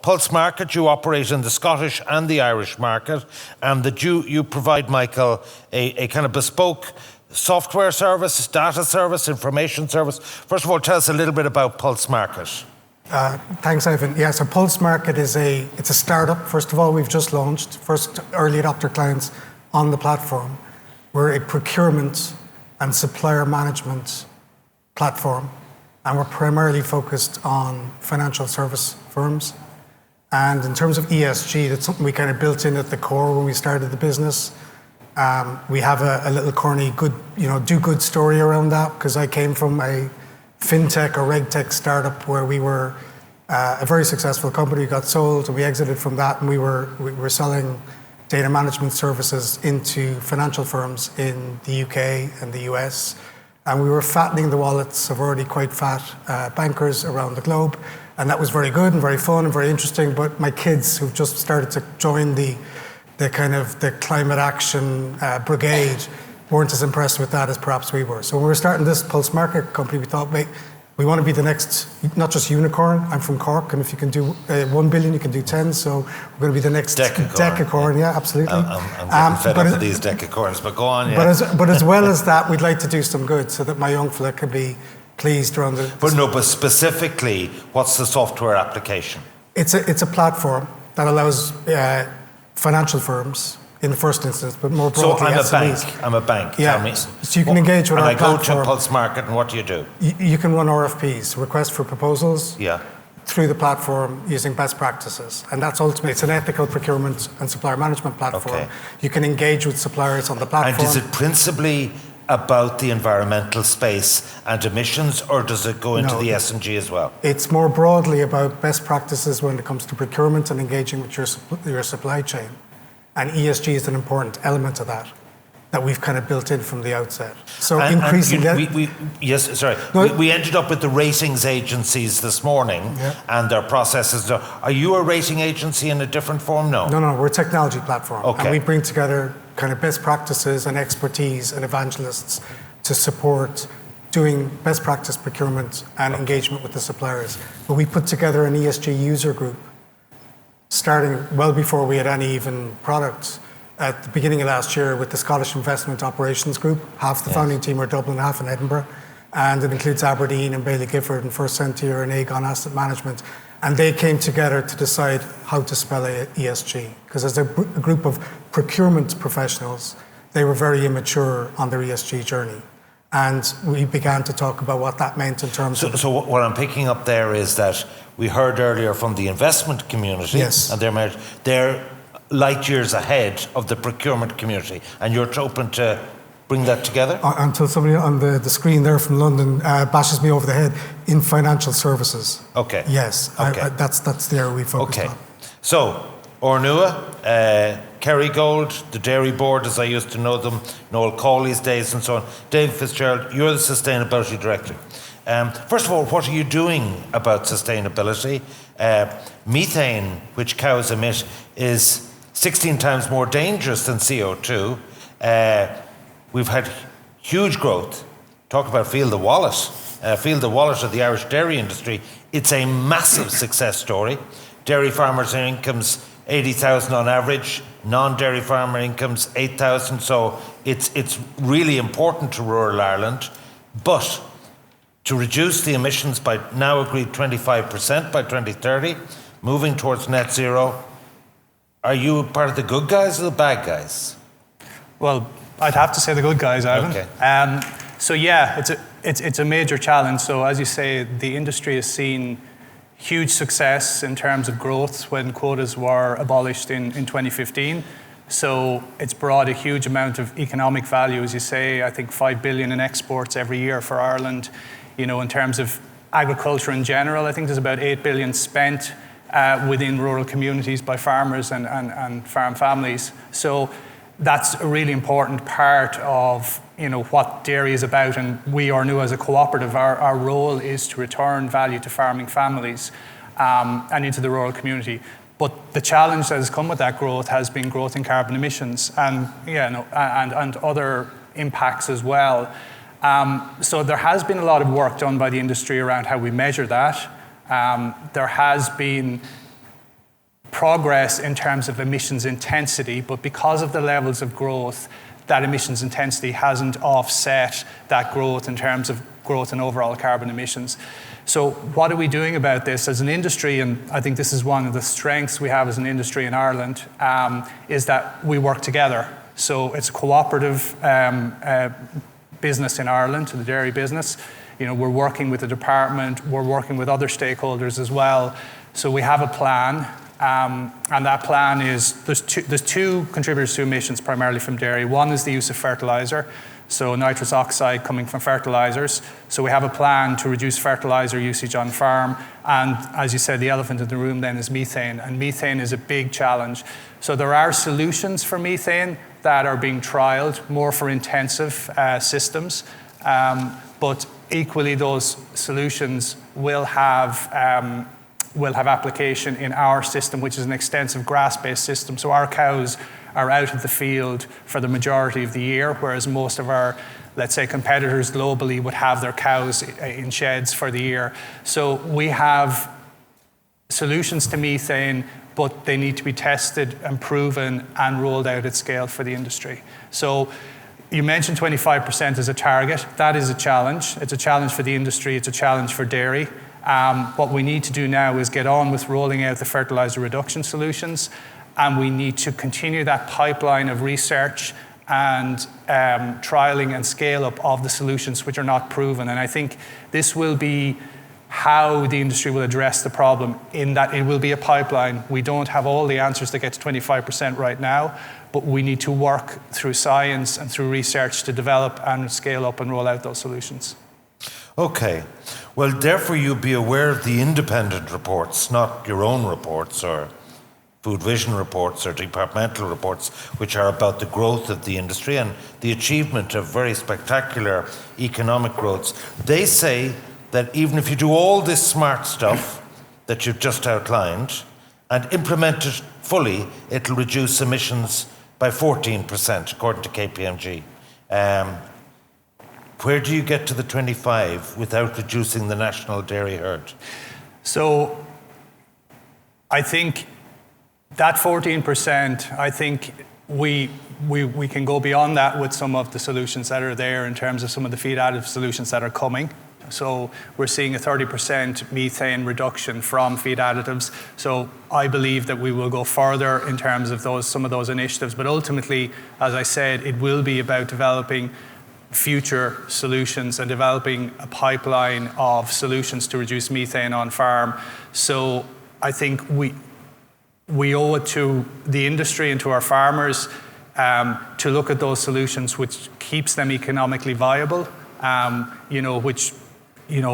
Pulse Market, you operate in the Scottish and the Irish market, and that you provide, Michael, a kind of bespoke software service, data service, information service. First of all, tell us a little bit about Pulse Market. Thanks, Ivan. Yeah, so Pulse Market it's a startup. First of all, we've just launched first early adopter clients on the platform. We're a procurement and supplier management platform, and we're primarily focused on financial service firms. And in terms of ESG, that's something we kind of built in at the core when we started the business. We have a little corny do good story around that, because I came from a fintech or regtech startup where we were a very successful company. We got sold and we exited from that, and we were selling data management services into financial firms in the UK and the US. And we were fattening the wallets of already quite fat bankers around the globe. And that was very good and very fun and very interesting. But my kids, who've just started to join the climate action brigade, weren't as impressed with that as perhaps we were. So when we were starting this Pulse Market company, we thought, wait, we want to be the next, not just unicorn. I'm from Cork, and if you can do 1 billion, you can do 10. So we're going to be the next decacorn. Yeah, absolutely. I'm getting fed up with these decacorns, but go on. Yeah. But as well as that, we'd like to do some good so that my young fella can be pleased around the. But specifically, what's the software application? It's a platform that allows financial firms in the first instance, but more broadly SMEs. I'm a bank. Yeah. Tell me. So you can engage with our platform. And I go to Pulse Market, and what do you do? You can run RFPs, request for proposals. Yeah. Through the platform using best practices. And that's ultimately, it's an ethical procurement and supplier management platform. Okay. You can engage with suppliers on the platform. And is it principally about the environmental space and emissions, or does it go into the S&G as well? It's more broadly about best practices when it comes to procurement and engaging with your supply chain. And ESG is an important element of that we've kind of built in from the outset. So increasing we ended up with the ratings agencies this morning and their processes. Are you a rating agency in a different form? No, we're a technology platform. Okay. And we bring together kind of best practices and expertise and evangelists to support doing best practice procurement and engagement with the suppliers. But we put together an ESG user group starting well before we had any even products at the beginning of last year with the Scottish Investment Operations Group. Half the founding team are Dublin, half in Edinburgh. And it includes Aberdeen and Baillie Gifford and First Sentier and Aegon Asset Management. And they came together to decide how to spell ESG. Because as a group of procurement professionals, they were very immature on their ESG journey. And we began to talk about what that meant in terms of... So what I'm picking up there is that we heard earlier from the investment community, and they're light years ahead of the procurement community, and you're open to bring that together? Until somebody on the screen there from London bashes me over the head, in financial services. Okay. Yes, okay. That's the area we focused on. So, Ornua, Kerry Gold, the Dairy Board, as I used to know them, Noel Cawley's days and so on. Dave Fitzgerald, you're the Sustainability Director. First of all, what are you doing about sustainability? Methane, which cows emit, is 16 times more dangerous than CO2. We've had huge growth. Talk about feel the wallet of the Irish dairy industry. It's a massive success story. Dairy farmers' incomes 80,000 on average, non-dairy farmer incomes 8,000. So it's really important to rural Ireland. But to reduce the emissions by now agreed 25% by 2030, moving towards net zero, are you part of the good guys or the bad guys? Well, I'd have to say the good guys, Ivan. Okay. So yeah, it's a major challenge. So as you say, the industry has seen huge success in terms of growth when quotas were abolished in 2015. So it's brought a huge amount of economic value, as you say. I think 5 billion in exports every year for Ireland. You know, in terms of agriculture in general, I think there's about 8 billion spent within rural communities by farmers and farm families. So that's a really important part of, you know, what dairy is about, and we Ornua as a cooperative, our role is to return value to farming families and into the rural community. But the challenge that has come with that growth has been growth in carbon emissions and other impacts as well. So there has been a lot of work done by the industry around how we measure that. There has been progress in terms of emissions intensity, but because of the levels of growth, that emissions intensity hasn't offset that growth in terms of growth in overall carbon emissions. So what are we doing about this as an industry? And I think this is one of the strengths we have as an industry in Ireland, is that we work together. So it's a cooperative business in Ireland, the dairy business. We're working with the department, we're working with other stakeholders as well. So we have a plan, and that plan is, there's two contributors to emissions primarily from dairy. One is the use of fertilizer, so nitrous oxide coming from fertilizers. So we have a plan to reduce fertilizer usage on farm. And as you said, the elephant in the room then is methane, and methane is a big challenge. So there are solutions for methane that are being trialed, more for intensive systems, but equally those solutions will have application in our system, which is an extensive grass-based system. So our cows are out of the field for the majority of the year, whereas most of our, let's say, competitors globally would have their cows in sheds for the year. So we have solutions to methane, but they need to be tested and proven and rolled out at scale for the industry. So you mentioned 25% as a target. That is a challenge. It's a challenge for the industry. It's a challenge for dairy. What we need to do now is get on with rolling out the fertilizer reduction solutions, and we need to continue that pipeline of research and trialing and scale up of the solutions which are not proven. And I think this will be how the industry will address the problem, in that it will be a pipeline. We don't have all the answers to get to 25% right now, but we need to work through science and through research to develop and scale up and roll out those solutions. Okay. Well, therefore, you'll be aware of the independent reports, not your own reports or Food Vision reports or departmental reports, which are about the growth of the industry and the achievement of very spectacular economic growths. They say that even if you do all this smart stuff that you've just outlined and implement it fully, it'll reduce emissions by 14%, according to KPMG. Where do you get to the 25 without reducing the national dairy herd? So I think that 14%, I think we can go beyond that with some of the solutions that are there in terms of some of the feed additive solutions that are coming. So we're seeing a 30% methane reduction from feed additives. So I believe that we will go further in terms of some of those initiatives. But ultimately, as I said, it will be about developing future solutions and developing a pipeline of solutions to reduce methane on farm. So I think we owe it to the industry and to our farmers to look at those solutions which keeps them economically viable, which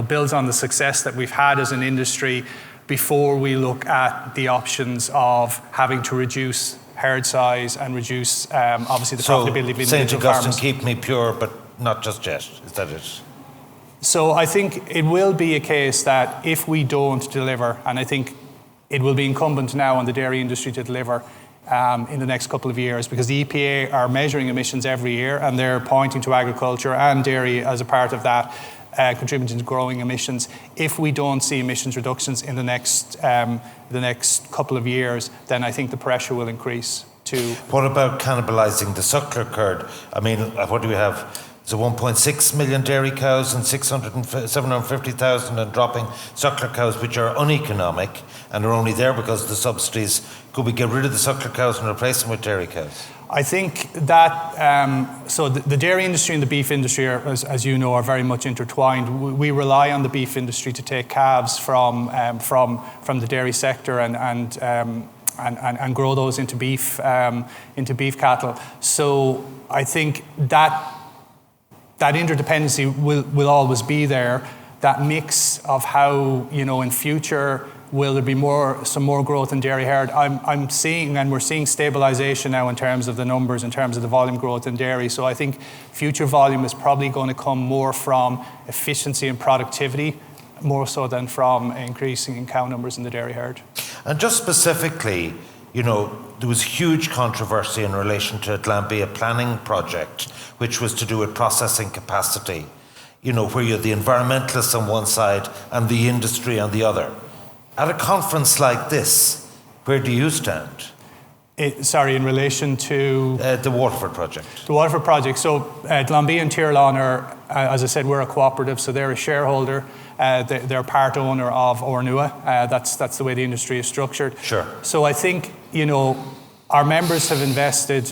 builds on the success that we've had as an industry before we look at the options of having to reduce herd size and reduce obviously the profitability of individual farmers. St. Augustine, keep me pure, but not just yet. Is that it? So I think it will be a case that if we don't deliver, and I think it will be incumbent now on the dairy industry to deliver in the next couple of years, because the EPA are measuring emissions every year and they're pointing to agriculture and dairy as a part of that, contributing to growing emissions. If we don't see emissions reductions in the next couple of years, then I think the pressure will increase to... What about cannibalising the suckler herd? I mean, what do we have? So 1.6 million dairy cows and 750,000 and dropping suckler cows, which are uneconomic and are only there because of the subsidies. Could we get rid of the suckler cows and replace them with dairy cows? I think that, so the dairy industry and the beef industry, as you know, are very much intertwined. We rely on the beef industry to take calves from the dairy sector and grow those into beef cattle. So I think that interdependency will always be there. That mix of how, in future, will there be some more growth in dairy herd? I'm seeing, and we're seeing stabilization now in terms of the numbers, in terms of the volume growth in dairy. So I think future volume is probably going to come more from efficiency and productivity, more so than from increasing in cow numbers in the dairy herd. And just specifically, there was huge controversy in relation to Glanbia planning project, which was to do with processing capacity, where you had the environmentalists on one side and the industry on the other. At a conference like this, Where do you stand? In relation to the Waterford project. The Waterford project. So Glanbia and Tirlawn are, as I said, we're a cooperative, so they're a shareholder. They're part owner of Ornua. That's the way the industry is structured. Sure. So I think, our members have invested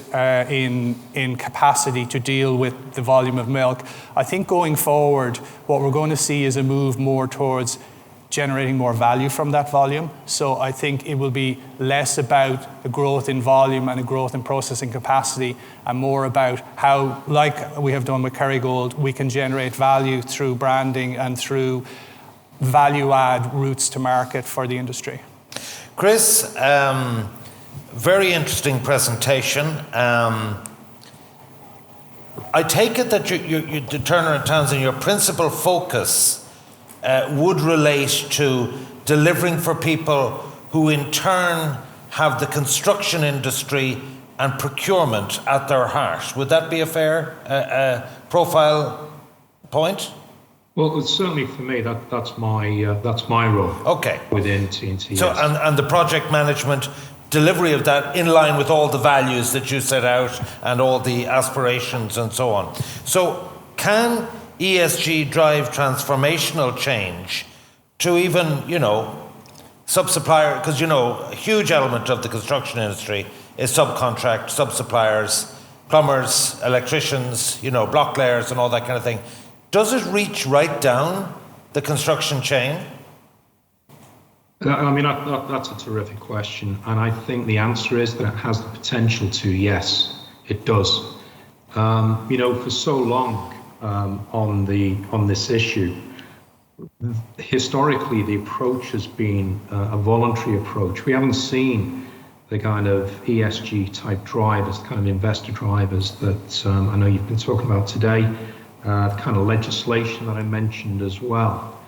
in capacity to deal with the volume of milk. I think going forward, what we're going to see is a move more towards generating more value from that volume. So I think it will be less about a growth in volume and a growth in processing capacity, and more about how, like we have done with Kerrygold, we can generate value through branding and through value add routes to market for the industry. Chris, very interesting presentation. I take it that you Turner and Townsend, your principal focus would relate to delivering for people who in turn have the construction industry and procurement at their heart. Would that be a fair profile point? Well, certainly for me, that's my role. Okay. Within TNT. So, and the project management delivery of that in line with all the values that you set out and all the aspirations and so on. So, can ESG drive transformational change to even, sub-supplier, because, a huge element of the construction industry is subcontract, sub-suppliers, plumbers, electricians, block layers and all that kind of thing. Does it reach right down the construction chain? I mean, that's a terrific question. And I think the answer is that it has the potential to, yes, it does. For so long, on this issue, historically the approach has been a voluntary approach. We haven't seen the kind of ESG type drivers, the kind of investor drivers that I know you've been talking about today, the kind of legislation that I mentioned as well.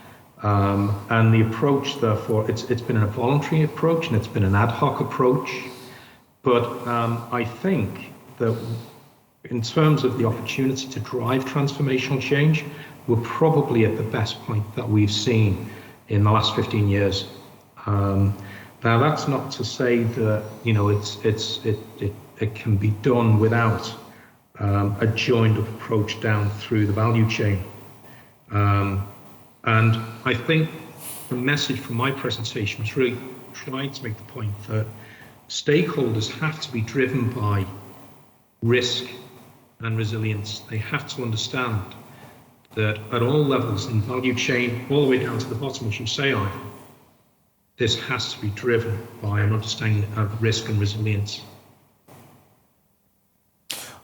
And the approach, therefore, it's been a voluntary approach and it's been an ad hoc approach. But I think that in terms of the opportunity to drive transformational change, we're probably at the best point that we've seen in the last 15 years. Now, that's not to say that it can be done without a joined-up approach down through the value chain. And I think the message from my presentation was really trying to make the point that stakeholders have to be driven by risk and resilience. They have to understand that at all levels in the value chain, all the way down to the bottom, as you say, this has to be driven by an understanding of risk and resilience.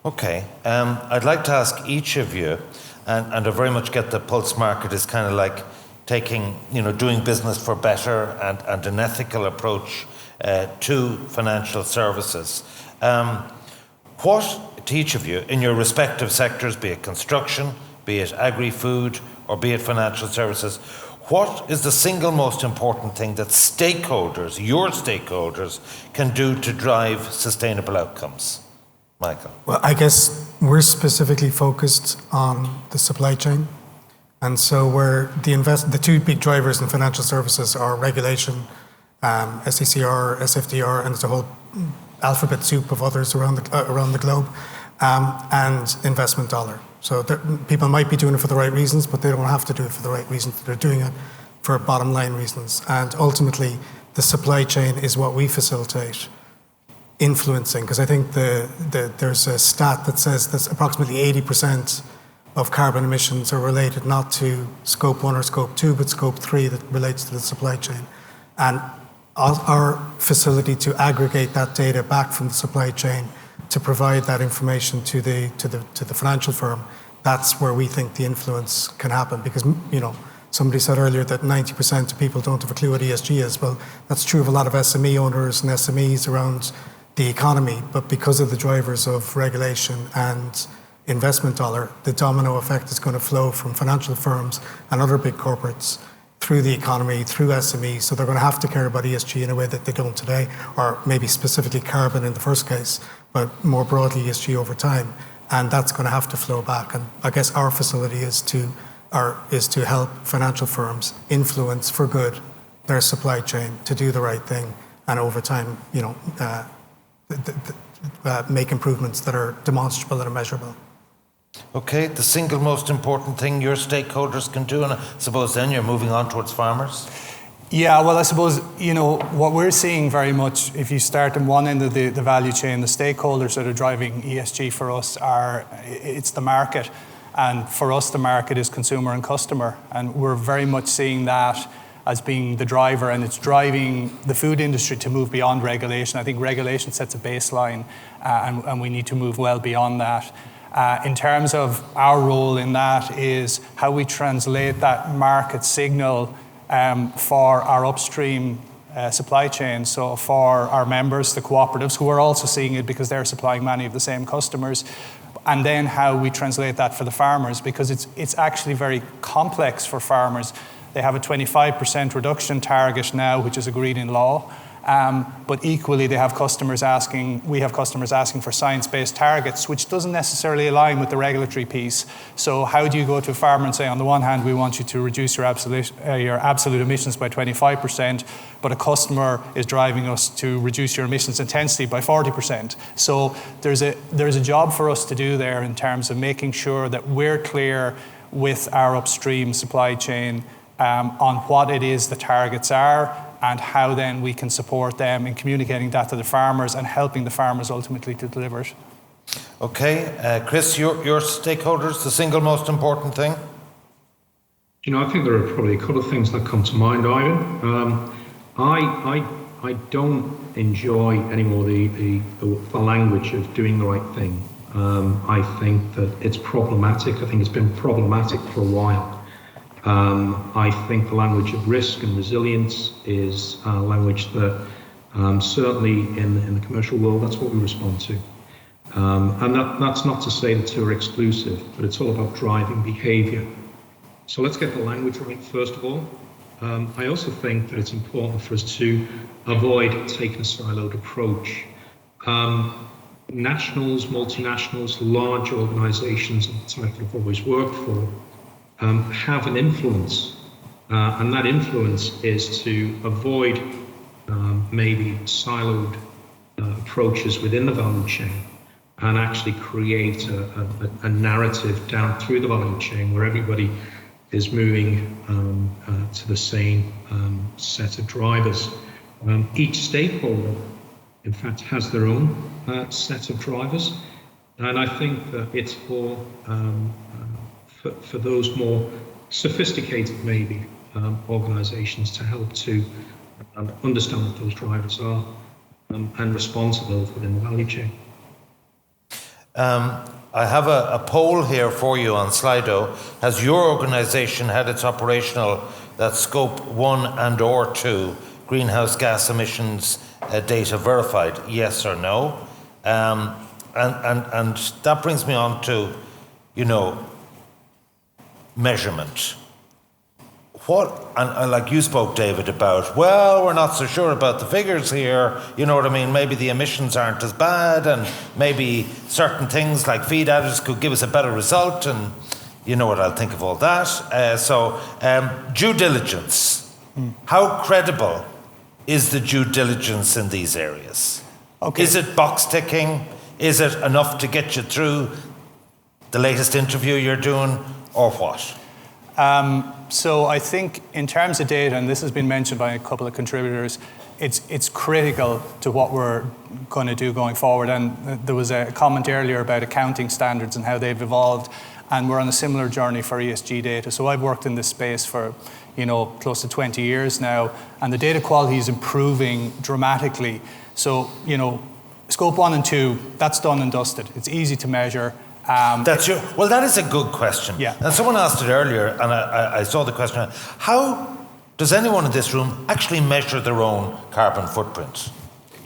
Okay, I'd like to ask each of you, and I very much get the pulse market is kind of like taking, doing business for better and an ethical approach to financial services. What, to each of you, in your respective sectors, be it construction, be it agri-food, or be it financial services, what is the single most important thing that stakeholders, your stakeholders, can do to drive sustainable outcomes? Michael. Well, I guess we're specifically focused on the supply chain. And so the two big drivers in financial services are regulation, SECR, SFDR, and there's a whole alphabet soup of others around the globe, and investment dollar. So people might be doing it for the right reasons, but they don't have to do it for the right reasons. They're doing it for bottom line reasons. And ultimately, the supply chain is what we facilitate influencing, because I think there's a stat that says that approximately 80% of carbon emissions are related not to scope 1 or scope 2, but scope 3 that relates to the supply chain. And our facility to aggregate that data back from the supply chain to provide that information to the financial firm, that's where we think the influence can happen. Because, somebody said earlier that 90% of people don't have a clue what ESG is. Well, that's true of a lot of SME owners and SMEs around the economy, but because of the drivers of regulation and investment dollar, the domino effect is going to flow from financial firms and other big corporates through the economy, through SMEs. So they're going to have to care about ESG in a way that they don't today, or maybe specifically carbon in the first case, but more broadly ESG over time. And that's going to have to flow back. And I guess our facility is to help financial firms influence for good their supply chain to do the right thing and over time, make improvements that are demonstrable and are measurable. Okay, the single most important thing your stakeholders can do, and I suppose then you're moving on towards farmers. Yeah, well, I suppose, what we're seeing very much, if you start in one end of the value chain, the stakeholders that are driving ESG for us it's the market. And for us, the market is consumer and customer. And we're very much seeing that as being the driver, and it's driving the food industry to move beyond regulation. I think regulation sets a baseline, and we need to move well beyond that. In terms of our role in that is how we translate that market signal for our upstream supply chain. So for our members, the cooperatives, who are also seeing it because they're supplying many of the same customers, and then how we translate that for the farmers, because it's actually very complex for farmers. They have a 25% reduction target now, which is agreed in law. But equally, we have customers asking for science-based targets, which doesn't necessarily align with the regulatory piece. So how do you go to a farmer and say, on the one hand, we want you to reduce your absolute emissions by 25%, but a customer is driving us to reduce your emissions intensity by 40%. So there's a job for us to do there in terms of making sure that we're clear with our upstream supply chain on what it is the targets are, and how then we can support them in communicating that to the farmers and helping the farmers ultimately to deliver it. Okay, Chris, your stakeholders, the single most important thing? I think there are probably a couple of things that come to mind, Ivan. I don't enjoy anymore the language of doing the right thing. I think that it's problematic. I think it's been problematic for a while. I think the language of risk and resilience is a language that certainly in the commercial world, that's what we respond to. And that's not to say the two are exclusive, but it's all about driving behavior. So let's get the language right, first of all. I also think that it's important for us to avoid taking a siloed approach. Nationals, multinationals, large organizations, and the type I've always worked for, have an influence, and that influence is to avoid maybe siloed approaches within the value chain and actually create a narrative down through the value chain where everybody is moving to the same set of drivers. Each stakeholder, in fact, has their own set of drivers, and I think that it's for those more sophisticated, maybe, organizations to help to understand what those drivers are and respond to those within the value chain. I have a poll here for you on Slido. Has your organization had its operational, that scope 1 and or 2 greenhouse gas emissions data verified, yes or no? And that brings me on to, measurement. And like you spoke, David, about, well, we're not so sure about the figures here, you know what I mean? Maybe the emissions aren't as bad, and maybe certain things like feed additives could give us a better result, and you know what I'll think of all that. So due diligence. How credible is the due diligence in these areas? Okay. Is it box ticking? Is it enough to get you through the latest interview you're doing, or what? So I think in terms of data, and this has been mentioned by a couple of contributors, it's critical to what we're going to do going forward. And there was a comment earlier about accounting standards and how they've evolved, and we're on a similar journey for ESG data. So I've worked in this space for close to 20 years now, and the data quality is improving dramatically. So scope 1 and 2, that's done and dusted. It's easy to measure. That is a good question. Yeah. And someone asked it earlier, and I saw the question. How does anyone in this room actually measure their own carbon footprint?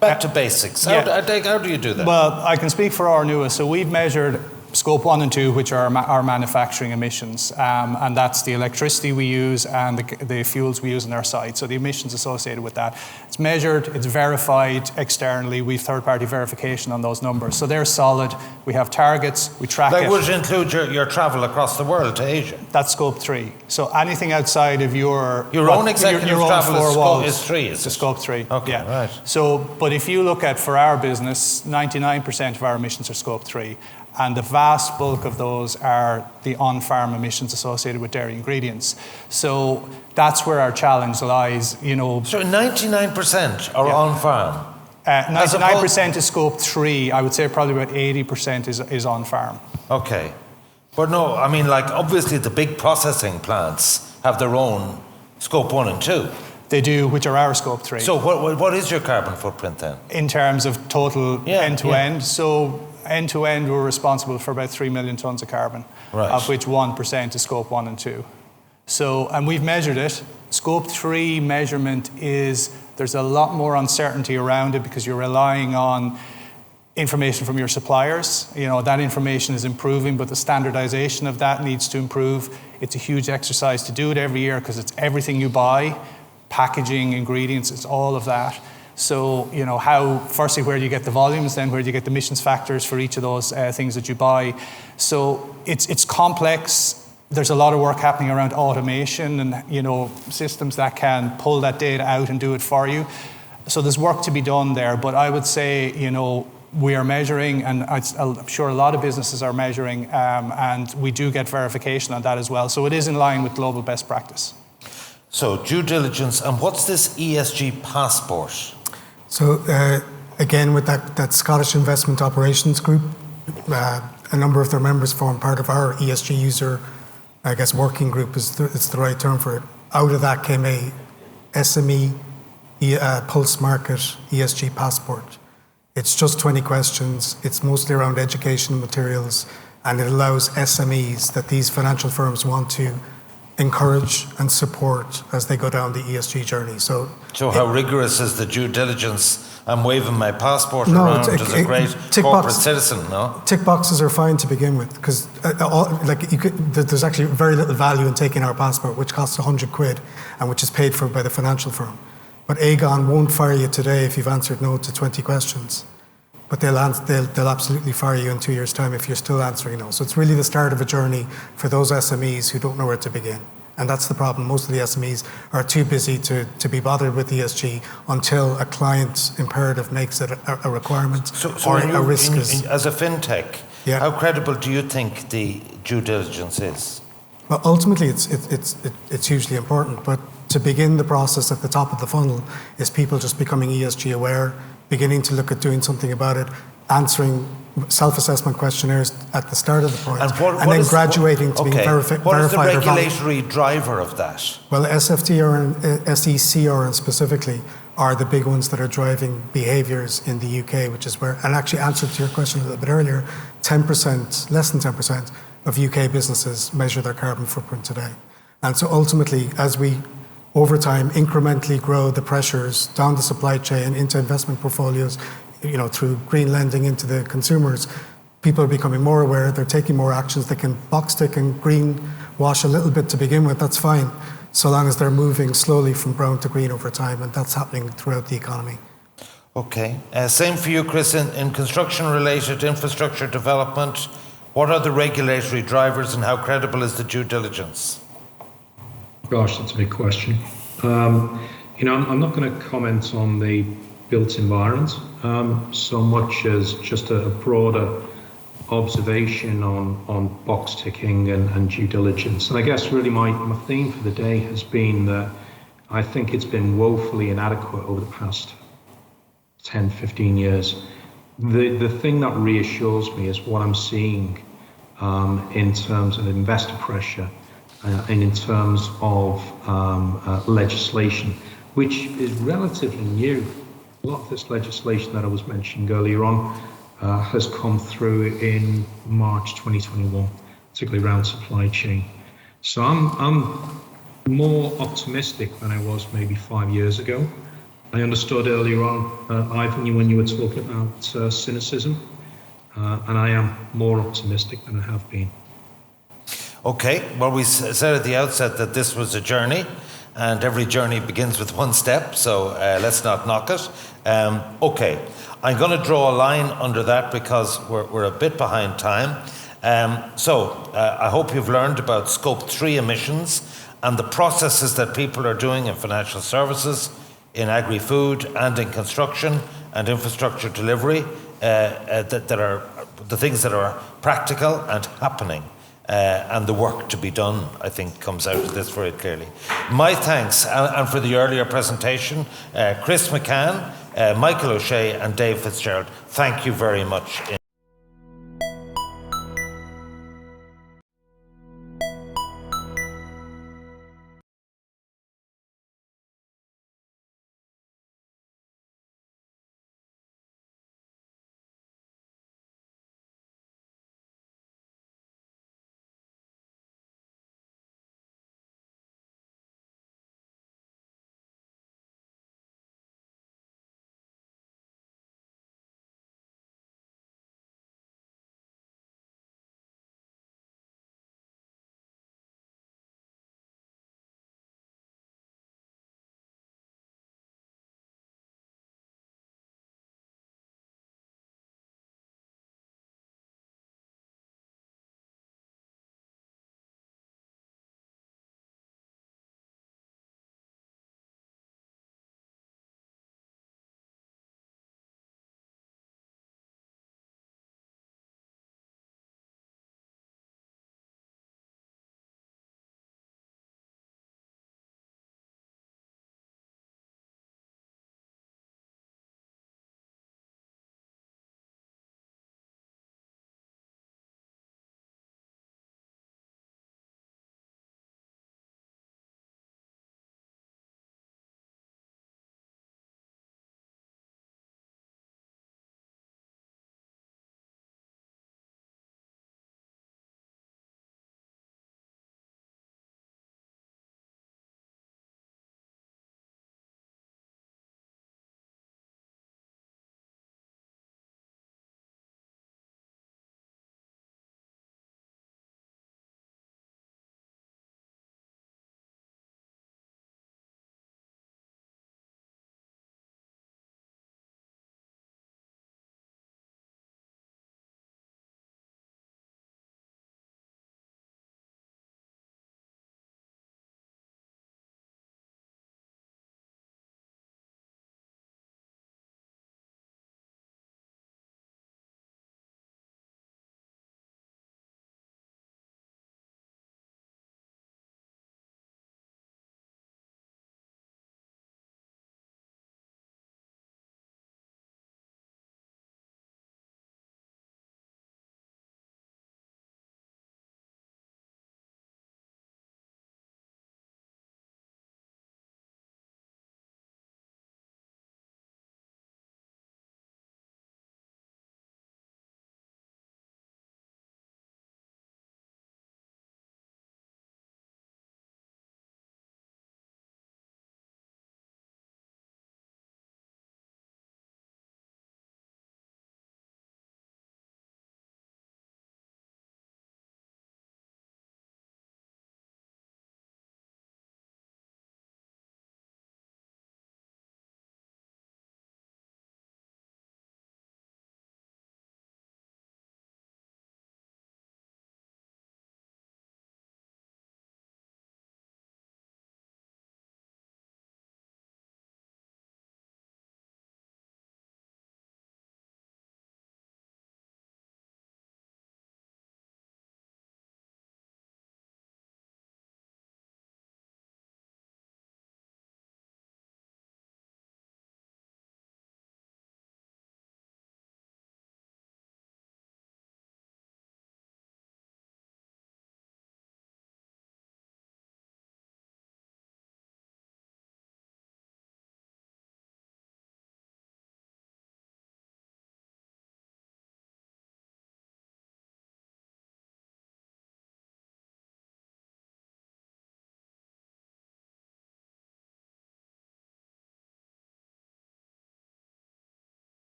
Back to basics. How do you do that? Well, I can speak for Ornua. So we've measured Scope 1 and 2, which are our manufacturing emissions, and that's the electricity we use and the fuels we use on our site. So the emissions associated with that. It's measured, it's verified externally. We have third-party verification on those numbers. So they're solid. We have targets, we track it. That would include your travel across the world to Asia. That's Scope 3. So anything outside of your own executive travel is 3, is it's it? Scope 3. Okay, yeah. right. So, but if you look at, for our business, 99% of our emissions are Scope 3. And the vast bulk of those are the on-farm emissions associated with dairy ingredients. So that's where our challenge lies, So 99% are on-farm? 99% is Scope 3. I would say probably about 80% is on-farm. Okay. But no, I mean, like, obviously the big processing plants have their own Scope 1 and 2. They do, which are our Scope 3. So what is your carbon footprint then? In terms of total end-to-end. Yeah. So end-to-end, we're responsible for about 3 million tonnes of carbon, right, of which 1% is Scope 1 and 2. So, and we've measured it. Scope 3 measurement there's a lot more uncertainty around it because you're relying on information from your suppliers. That information is improving, but the standardization of that needs to improve. It's a huge exercise to do it every year because it's everything you buy, packaging, ingredients, it's all of that. So, firstly, where do you get the volumes, then where do you get the emissions factors for each of those things that you buy? So it's complex. There's a lot of work happening around automation and, systems that can pull that data out and do it for you. So there's work to be done there, but I would say, we are measuring, and I'm sure a lot of businesses are measuring, and we do get verification on that as well. So it is in line with global best practice. So due diligence, and what's this ESG passport? So again, with that Scottish Investment Operations Group, a number of their members form part of our ESG user, working group is the right term for it. Out of that came a SME Pulse Market ESG passport. It's just 20 questions. It's mostly around educational materials, and it allows SMEs that these financial firms want to encourage and support as they go down the ESG journey. So how rigorous is the due diligence? I'm waving my passport around as a great corporate citizen, no? Tick boxes are fine to begin with, because there's actually very little value in taking our passport, which costs 100 quid and which is paid for by the financial firm. But Aegon won't fire you today if you've answered no to 20 questions. But they'll absolutely fire you in 2 years' time if you're still answering no. So it's really the start of a journey for those SMEs who don't know where to begin. And that's the problem. Most of the SMEs are too busy to be bothered with ESG until a client imperative makes it a requarement or a risk. As a fintech, how credible do you think the due diligence is? Well, ultimately, it's hugely important. But to begin the process at the top of the funnel is people just becoming ESG aware, beginning to look at doing something about it, answering self-assessment questionnaires at the start of the point, and then graduating to being verified. What is the regulatory driver of that? Well, SFTR and SECR specifically are the big ones that are driving behaviours in the UK, which is where, and actually answer to your question a little bit earlier, 10%, less than 10% of UK businesses measure their carbon footprint today. And so ultimately, as we over time incrementally grow the pressures down the supply chain into investment portfolios, through green lending into the consumers, people are becoming more aware, they're taking more actions, they can box tick and green wash a little bit to begin with, that's fine, so long as they're moving slowly from brown to green over time, and that's happening throughout the economy. Okay, same for you, Chris, in construction-related infrastructure development, what are the regulatory drivers and how credible is the due diligence? Gosh, that's a big question. I'm not going to comment on the built environment so much as just a broader observation on box ticking and due diligence. And I guess really my theme for the day has been that I think it's been woefully inadequate over the past 10, 15 years. The thing that reassures me is what I'm seeing in terms of investor pressure and in terms of legislation, which is relatively new. A lot of this legislation that I was mentioning earlier on has come through in March 2021, particularly around supply chain. So I'm more optimistic than I was maybe 5 years ago. I understood earlier on, Ivan, when you were talking about cynicism, and I am more optimistic than I have been. Okay, well, we said at the outset that this was a journey, and every journey begins with one step, so let's not knock it. Okay, I'm going to draw a line under that because we're a bit behind time. I hope you've learned about Scope 3 emissions and the processes that people are doing in financial services, in agri-food, and in construction and infrastructure delivery, that are the things that are practical and happening. And the work to be done, I think, comes out of this very clearly. My thanks, and for the earlier presentation, Chris McCann, Michael O'Shea and Dave Fitzgerald, thank you very much.